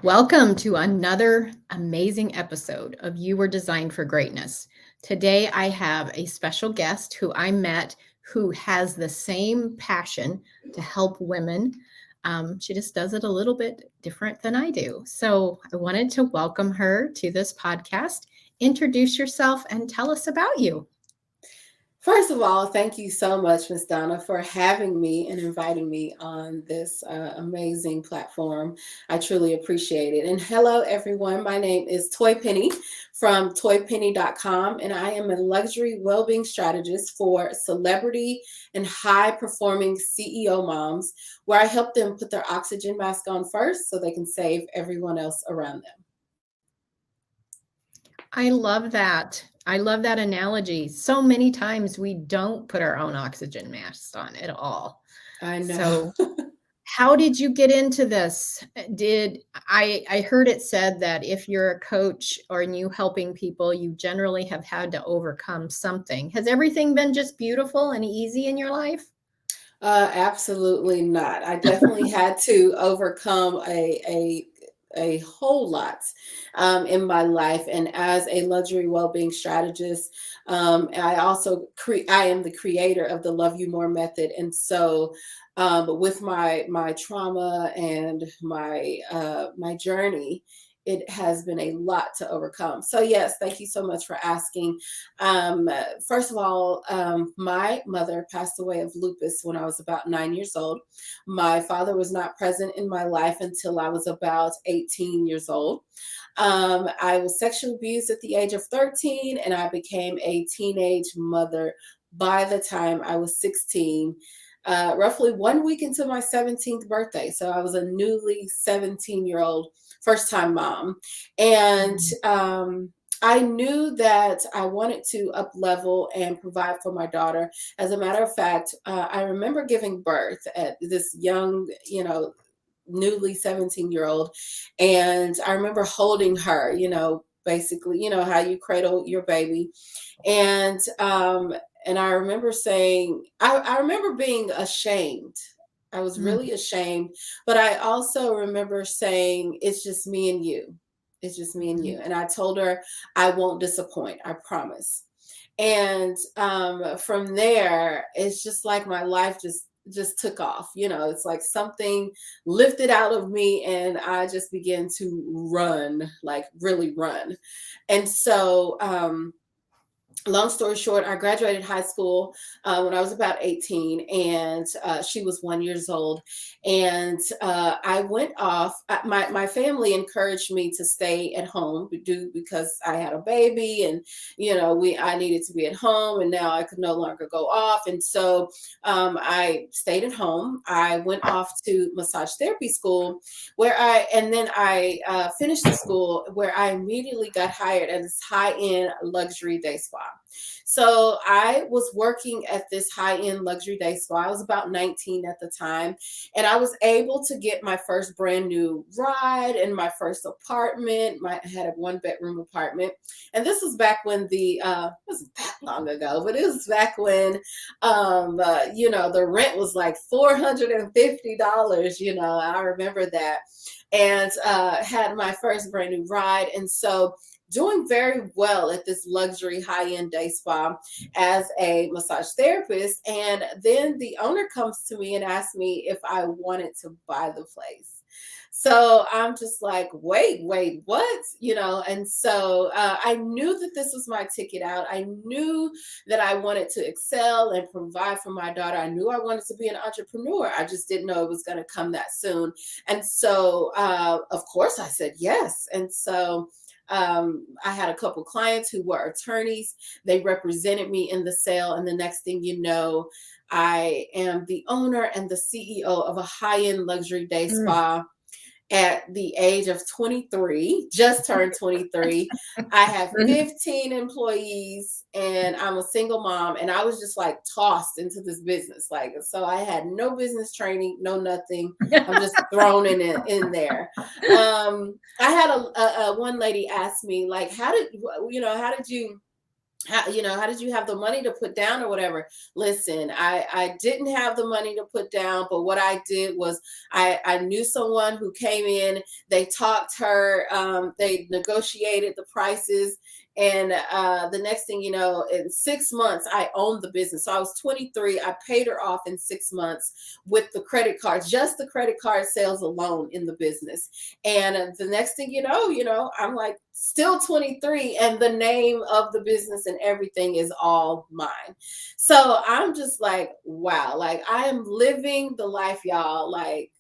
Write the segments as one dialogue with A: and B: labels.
A: Welcome to another amazing episode of You Were Designed for Greatness. Today, I have a special guest who I met who has the same passion to help women. She just does it a little bit different than I do. So I wanted to welcome her to this podcast. Introduce yourself and tell us about you.
B: First of all, thank you so much, Miss Donna, for having me and inviting me on this amazing platform. I truly appreciate it. And hello, everyone. My name is Toye Penny from toyepenny.com, and I am a luxury well-being strategist for celebrity and high-performing CEO moms, where I help them put their oxygen mask on first so they can save everyone else around them.
A: I love that. I love that analogy. So many times we don't put our own oxygen masks on at all.
B: I know.
A: So how did you get into this? I heard it said that if you're a coach or you helping people, you generally have had to overcome something. Has everything been just beautiful and easy in your life?
B: Absolutely not. I definitely had to overcome a whole lot in my life. And as a luxury well-being strategist, I am the creator of the Love You More method. And so with my trauma and my journey, it has been a lot to overcome. So yes, thank you so much for asking. First of all, my mother passed away of lupus when I was about 9 years old. My father was not present in my life until I was about 18 years old. I was sexually abused at the age of 13, and I became a teenage mother by the time I was 16. Roughly 1 week into my 17th birthday. So I was a newly 17-year-old first-time mom. And I knew that I wanted to up level and provide for my daughter. As a matter of fact, I remember giving birth at this young, newly 17-year-old. And I remember holding her, basically, how you cradle your baby. And I remember saying, I remember being ashamed. I was really ashamed, but I also remember saying, it's just me and you. It's just me and you. And I told her, I won't disappoint. I promise. And from there, it's just like my life just took off. It's like something lifted out of me, and I just began to run, like really run. And so long story short, I graduated high school when I was about 18, and she was 1 year old. And I went off. My family encouraged me to stay at home because I had a baby, and I needed to be at home, and now I could no longer go off. And so I stayed at home. I went off to massage therapy school, and then I finished the school, where I immediately got hired at this high-end luxury day spa. So I was working at this high-end luxury day spa. I was about 19 at the time, and I was able to get my first brand new ride and my first apartment. I had a 1-bedroom apartment, and this was back when it wasn't that long ago, but it was back when the rent was like $450. I remember that, and had my first brand new ride, and so doing very well at this luxury high-end day spa as a massage therapist. And then the owner comes to me and asks me if I wanted to buy the place. So I'm just like, wait, what? And so I knew that this was my ticket out. I knew that I wanted to excel and provide for my daughter. I knew I wanted to be an entrepreneur. I just didn't know it was going to come that soon. And so, of course, I said yes. And so I had a couple clients who were attorneys. They represented me in the sale. And the next thing you know, I am the owner and the CEO of a high-end luxury day spa at the age of 23, just turned 23. I have 15 employees, and I'm a single mom, and I was just like tossed into this business. So I had no business training, no nothing. I'm just thrown in there. I had a one lady ask me, like, how did you how did you have the money to put down or whatever? Listen, I didn't have the money to put down, but what I did was I knew someone who came in, they talked her, they negotiated the prices. And the next thing you know, in 6 months, I owned the business. So I was 23. I paid her off in 6 months with the credit card, just the credit card sales alone in the business. And the next thing I'm like still 23, and the name of the business and everything is all mine. So I'm just like, wow, like I am living the life, y'all. Like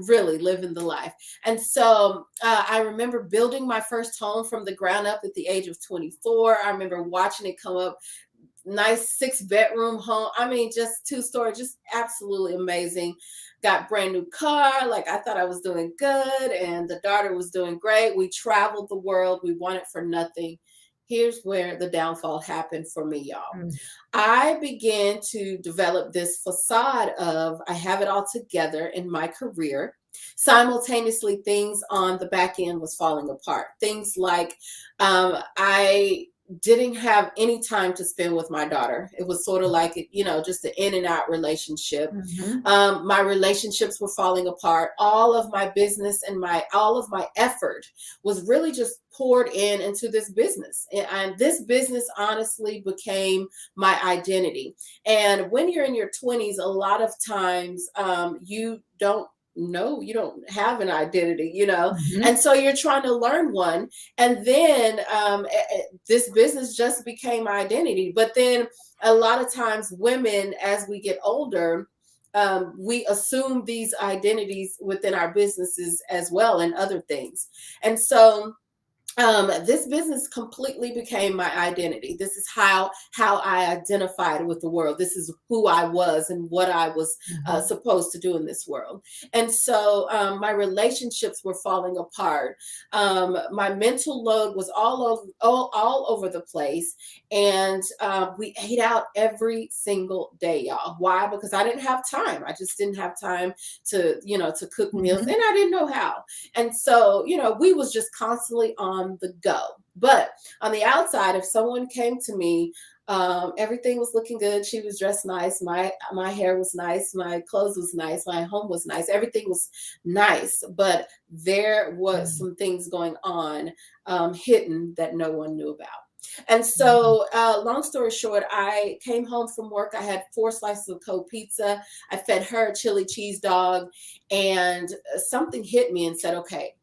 B: really living the life. And so I remember building my first home from the ground up at the age of 24. I remember watching it come up. Nice 6-bedroom home. I mean, just 2-story, just absolutely amazing. Got brand new car. Like I thought I was doing good, and the daughter was doing great. We traveled the world. We wanted for nothing. Here's where the downfall happened for me, y'all. I began to develop this facade of I have it all together in my career. Simultaneously, things on the back end was falling apart. Things like I didn't have any time to spend with my daughter. It was sort of like, just an in and out relationship. My relationships were falling apart. All of my business and all of my effort was really just poured into this business. And this business honestly became my identity. And when you're in your 20s, a lot of times you don't have an identity, and so you're trying to learn one. And then this business just became my identity. But then a lot of times women, as we get older, we assume these identities within our businesses as well and other things. And so this business completely became my identity. This is how I identified with the world. This is who I was and what I was supposed to do in this world. And so my relationships were falling apart. My mental load was all over the place. And we ate out every single day, y'all. Why? Because I didn't have time. I just didn't have time to cook meals, and I didn't know how. And so, we was just constantly on the go. But on the outside, if someone came to me, everything was looking good. She was dressed nice. My hair was nice. My clothes was nice. My home was nice. Everything was nice. But there was some things going on hidden that no one knew about. And so, long story short, I came home from work. I had 4 slices of cold pizza. I fed her a chili cheese dog, and something hit me and said, okay,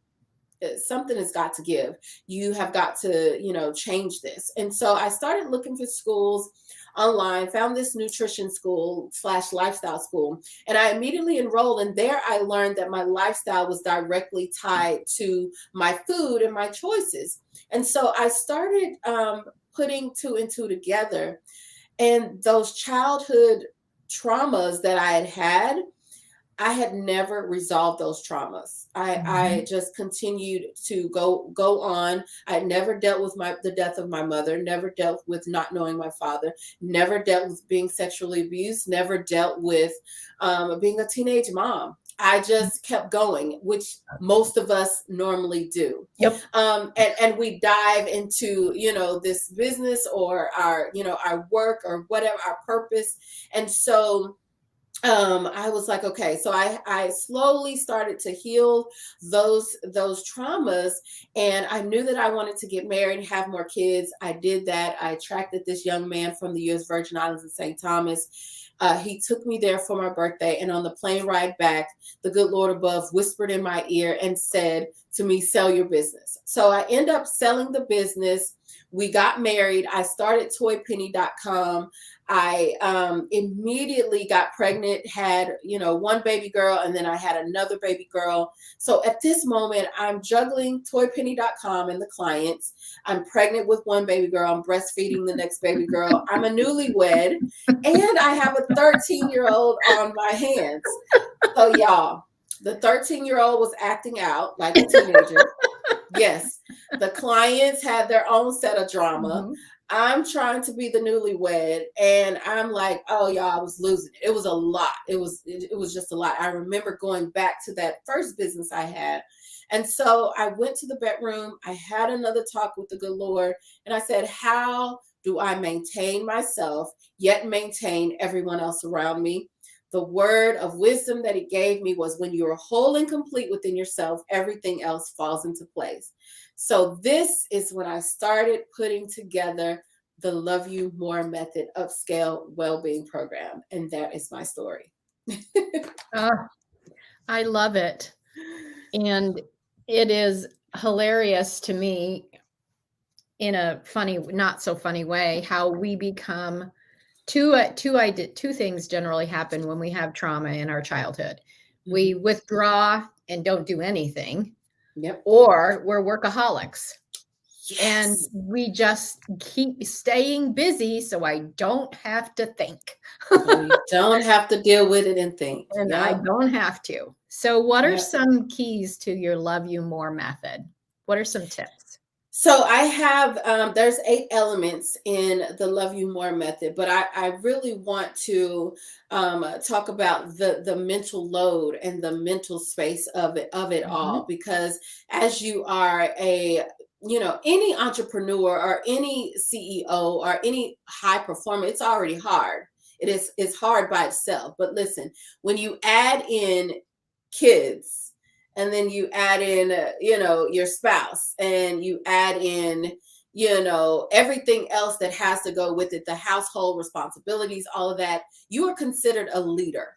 B: something has got to give. You have got to, change this. And so I started looking for schools online, found this nutrition school / lifestyle school, and I immediately enrolled. And there I learned that my lifestyle was directly tied to my food and my choices. And so I started putting 2 and 2 together, and those childhood traumas that I had never resolved those traumas. I just continued to go on. I never dealt with the death of my mother, never dealt with not knowing my father, never dealt with being sexually abused, never dealt with being a teenage mom. I just kept going, which most of us normally do.
A: Yep.
B: And we dive into, this business or our work or whatever, our purpose. And so I was like, okay, so I slowly started to heal those traumas, and I knew that I wanted to get married and have more kids. I did that. I attracted this young man from the U.S. Virgin Islands in St. Thomas. He took me there for my birthday, and on the plane ride back, the good Lord above whispered in my ear and said to me, sell your business. So I end up selling the business. We got married. I started toyepenny.com. I immediately got pregnant, had, 1 baby girl, and then I had another baby girl. So at this moment, I'm juggling toyepenny.com and the clients. I'm pregnant with 1 baby girl. I'm breastfeeding the next baby girl. I'm a newlywed, and I have a 13-year-old on my hands. So y'all, the 13-year-old was acting out like a teenager. Yes, the clients had their own set of drama. I'm trying to be the newlywed, and I'm like, oh, y'all, I was losing it. It was a lot. It was just a lot. I remember going back to that first business I had. And so I went to the bedroom. I had another talk with the good Lord, and I said, how do I maintain myself, yet maintain everyone else around me? The word of wisdom that he gave me was, when you're whole and complete within yourself, everything else falls into place. So this is when I started putting together the Love You More Method upscale well-being program. And that is my story.
A: I love it. And it is hilarious to me, in a funny, not so funny way, how we become two things generally happen when we have trauma in our childhood. We withdraw and don't do anything.
B: Yep.
A: Or we're workaholics.
B: Yes.
A: And we just keep staying busy so I don't have to think.
B: You don't have to deal with it and think.
A: And I don't have to. So what are
B: Yep.
A: some keys to your Love You More method? What are some tips?
B: So I have, there's 8 elements in the Love You More method, but I really want to talk about the mental load and the mental space of it all, because as you are any entrepreneur or any CEO or any high performer, it's already hard. It's hard by itself. But listen, when you add in kids, and then you add in, your spouse, and you add in, everything else that has to go with it, the household responsibilities, all of that, you are considered a leader.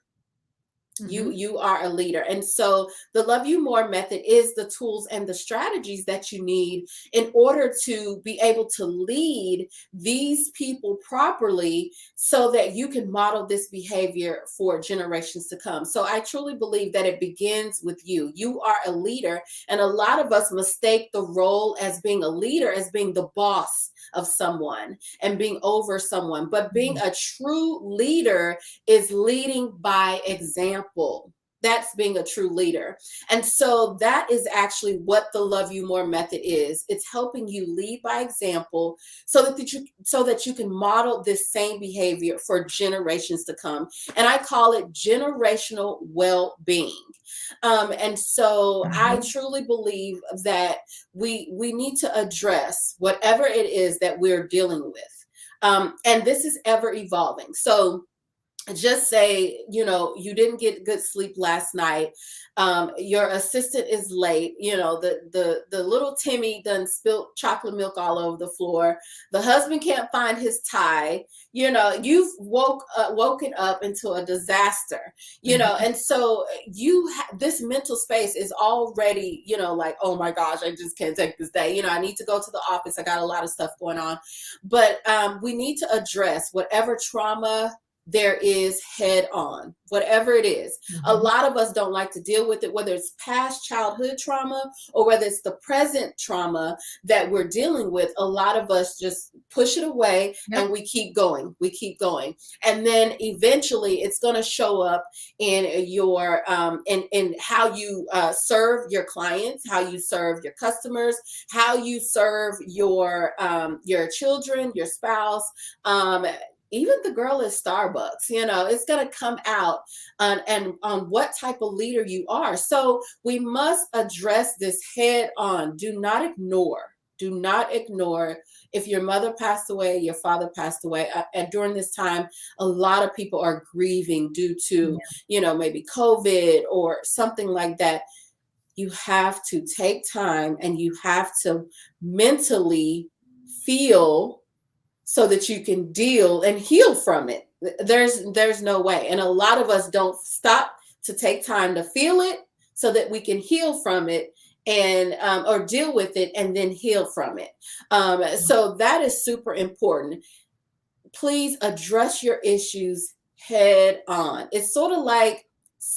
B: You are a leader. And so the Love You More method is the tools and the strategies that you need in order to be able to lead these people properly, so that you can model this behavior for generations to come. So I truly believe that it begins with you. You are a leader. And a lot of us mistake the role as being a leader as being the boss of someone and being over someone. But being a true leader is leading by example. That's being a true leader. And so that is actually what the Love You More method is. It's helping you lead by example, so that you can model this same behavior for generations to come. And I call it generational well-being. And so I truly believe that we need to address whatever it is that we're dealing with. And this is ever evolving. So just say, you didn't get good sleep last night. Your assistant is late. The little Timmy done spilt chocolate milk all over the floor. The husband can't find his tie. You've woken up into a disaster. And so this mental space is already, like, oh my gosh, I just can't take this day. I need to go to the office. I got a lot of stuff going on. But we need to address whatever trauma there is head on, whatever it is. A lot of us don't like to deal with it, whether it's past childhood trauma or whether it's the present trauma that we're dealing with. A lot of us just push it away and we keep going. And then eventually it's going to show up in your, in how you serve your clients, how you serve your customers, how you serve your children, your spouse, even the girl at Starbucks, it's going to come out on what type of leader you are. So we must address this head on. Do not ignore. If your mother passed away, your father passed away. And during this time, a lot of people are grieving due to, maybe COVID or something like that. You have to take time and you have to mentally feel so that you can deal and heal from it. There's no way. And a lot of us don't stop to take time to feel it so that we can heal from it and or deal with it and then heal from it. So that is super important. Please address your issues head on. It's sort of like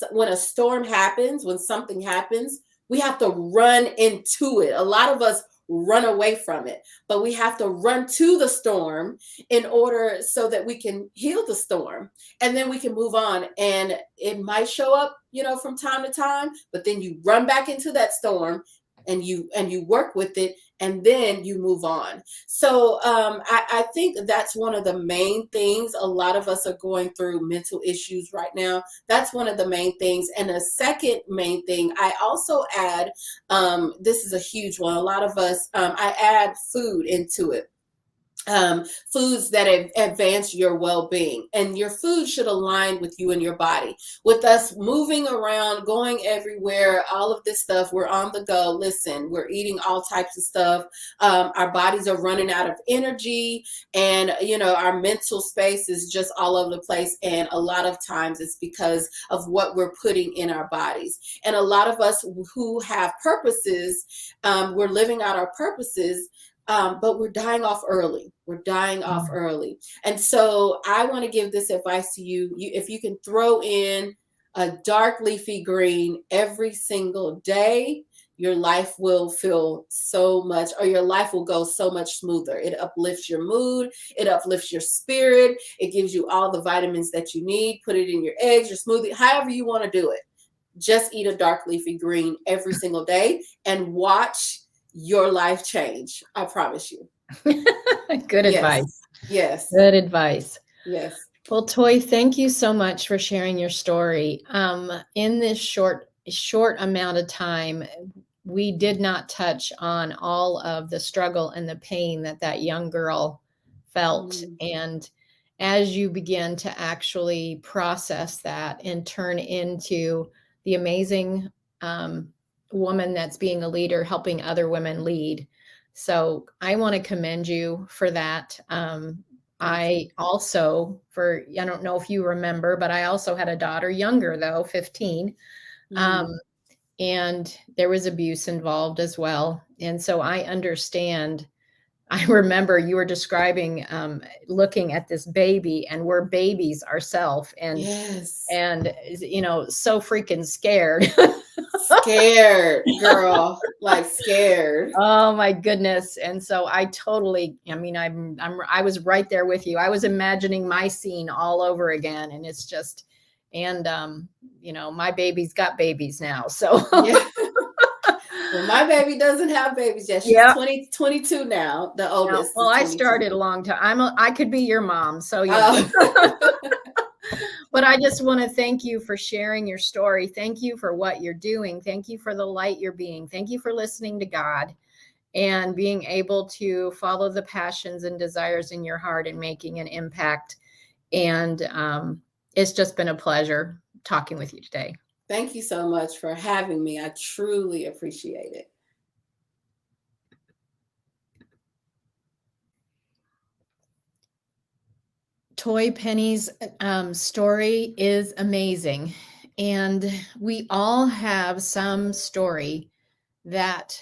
B: when a storm happens, when something happens, we have to run into it. A lot of us run away from it, but we have to run to the storm in order so that we can heal the storm, and then we can move on. And it might show up, from time to time, but then you run back into that storm and you work with it, and then you move on. So I think that's one of the main things. A lot of us are going through mental issues right now. That's one of the main things. And the second main thing, I also add, this is a huge one. A lot of us, I add food into it. foods that advance your well-being, and your food should align with you and your body. With us moving around, going everywhere, all of this stuff, we're on the go. Listen, we're eating all types of stuff. Our bodies are running out of energy, and our mental space is just all over the place. And a lot of times it's because of what we're putting in our bodies. And a lot of us who have purposes, we're living out our purposes, but we're dying off early. We're dying off early. And so I want to give this advice to you. If you can throw in a dark leafy green every single day, your life will feel so much, or your life will go so much smoother. It uplifts your mood. It uplifts your spirit. It gives you all the vitamins that you need. Put it in your eggs, your smoothie, however you want to do it. Just eat a dark leafy green every single day and watch your life change. I promise you.
A: Good advice.
B: Yes.
A: Good advice.
B: Yes.
A: Well, Toye, thank you so much for sharing your story. In this short amount of time, we did not touch on all of the struggle and the pain that young girl felt. And as you begin to actually process that and turn into the amazing woman that's being a leader, helping other women lead. So I want to commend you for that. I also, I don't know if you remember, but I also had a daughter, younger though, 15. And there was abuse involved as well. And so I understand. I remember you were describing looking at this baby, and we're babies ourselves, and
B: yes.
A: and so freaking scared.
B: Scared, girl, like scared.
A: Oh my goodness. And so I was right there with you. I was imagining my scene all over again, and it's just, and my baby's got babies now. So
B: yeah. Well, my baby doesn't have babies yet. She's 22 now, the oldest.
A: Well, I started a long time. I could be your mom. So But I just want to thank you for sharing your story. Thank you for what you're doing. Thank you for the light you're being. Thank you for listening to God and being able to follow the passions and desires in your heart and making an impact. And it's just been a pleasure talking with you today.
B: Thank you so much for having me. I truly appreciate it.
A: Toye Penny's story is amazing. And we all have some story that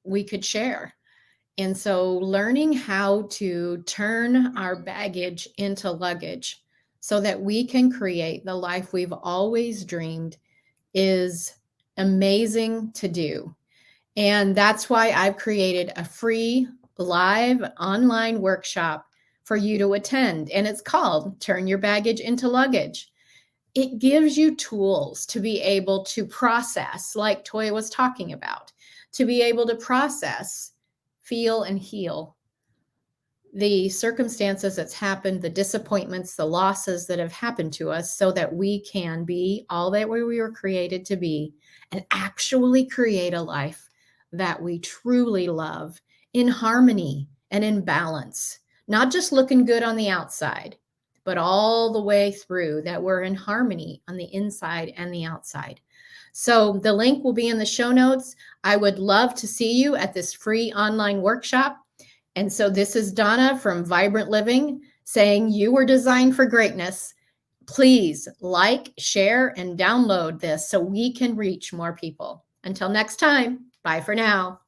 A: we could share. And so learning how to turn our baggage into luggage so that we can create the life we've always dreamed is amazing to do. And that's why I've created a free live online workshop for you to attend. And it's called Turn Your Baggage into Luggage. It gives you tools to be able to process, like Toye was talking about, to be able to process, feel, and heal the circumstances that's happened, the disappointments, the losses that have happened to us, so that we can be all that we were created to be and actually create a life that we truly love, in harmony and in balance. Not just looking good on the outside, but all the way through, that we're in harmony on the inside and the outside. So the link will be in the show notes. I would love to see you at this free online workshop. And so this is Donna from Vibrant Living saying you were designed for greatness. Please like, share, and download this so we can reach more people. Until next time, bye for now.